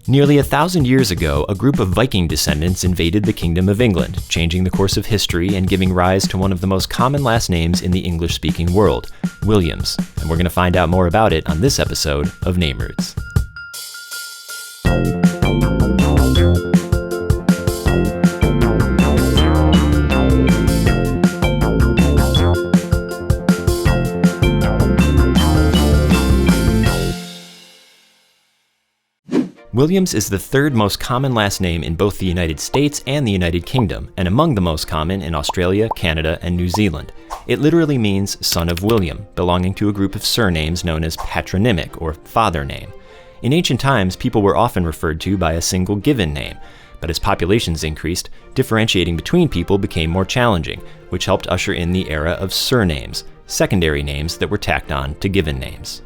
Nearly 1,000 years ago, a group of Viking descendants invaded the Kingdom of England, changing the course of history and giving rise to one of the most common last names in the English-speaking world, Williams. And we're going to find out more about it on this episode of NameRoots. Williams is the third most common last name in both the United States and the United Kingdom, and among the most common in Australia, Canada, and New Zealand. It literally means son of William, belonging to a group of surnames known as patronymic, or father name. In ancient times, people were often referred to by a single given name, but as populations increased, differentiating between people became more challenging, which helped usher in the era of surnames, secondary names that were tacked on to given names.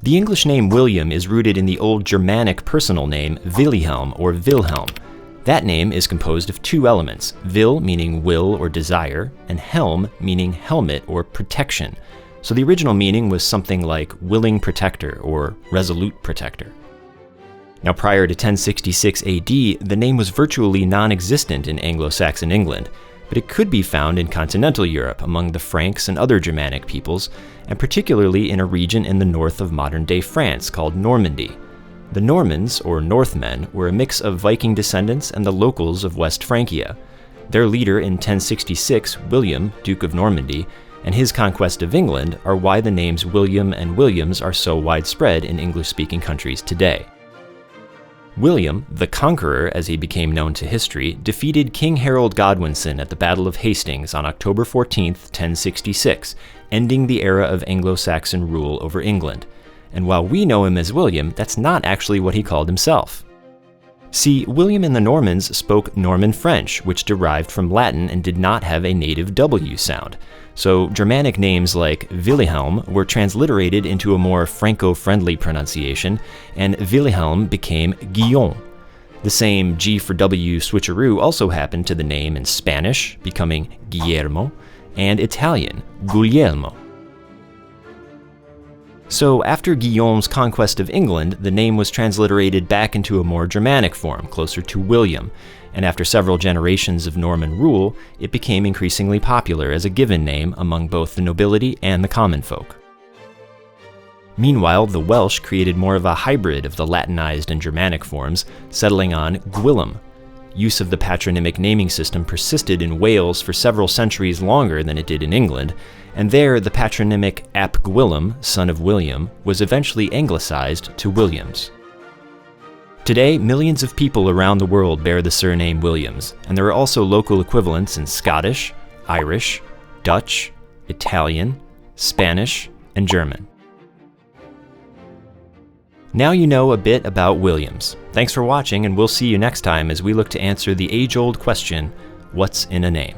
The English name William is rooted in the old Germanic personal name Wilhelm or Wilhelm. That name is composed of two elements, Will meaning will or desire, and Helm meaning helmet or protection. So the original meaning was something like willing protector or resolute protector. Now prior to 1066 AD, the name was virtually non-existent in Anglo-Saxon England, but it could be found in continental Europe among the Franks and other Germanic peoples, and particularly in a region in the north of modern-day France called Normandy. The Normans, or Northmen, were a mix of Viking descendants and the locals of West Francia. Their leader in 1066, William, Duke of Normandy, and his conquest of England are why the names William and Williams are so widespread in English-speaking countries today. William, the Conqueror as he became known to history, defeated King Harold Godwinson at the Battle of Hastings on October 14, 1066, ending the era of Anglo-Saxon rule over England. And while we know him as William, that's not actually what he called himself. See, William and the Normans spoke Norman French, which derived from Latin and did not have a native W sound. So Germanic names like Wilhelm were transliterated into a more Franco-friendly pronunciation, and Wilhelm became Guillaume. The same G for W switcheroo also happened to the name in Spanish, becoming Guillermo, and Italian, Guglielmo. So after Guillaume's conquest of England, the name was transliterated back into a more Germanic form, closer to William, and after several generations of Norman rule, it became increasingly popular as a given name among both the nobility and the common folk. Meanwhile, the Welsh created more of a hybrid of the Latinized and Germanic forms, settling on Gwilym. Use of the patronymic naming system persisted in Wales for several centuries longer than it did in England, and there the patronymic Ap Gwilym, son of William, was eventually anglicized to Williams. Today, millions of people around the world bear the surname Williams, and there are also local equivalents in Scottish, Irish, Dutch, Italian, Spanish, and German. Now you know a bit about Williams. Thanks for watching, and we'll see you next time as we look to answer the age-old question, what's in a name?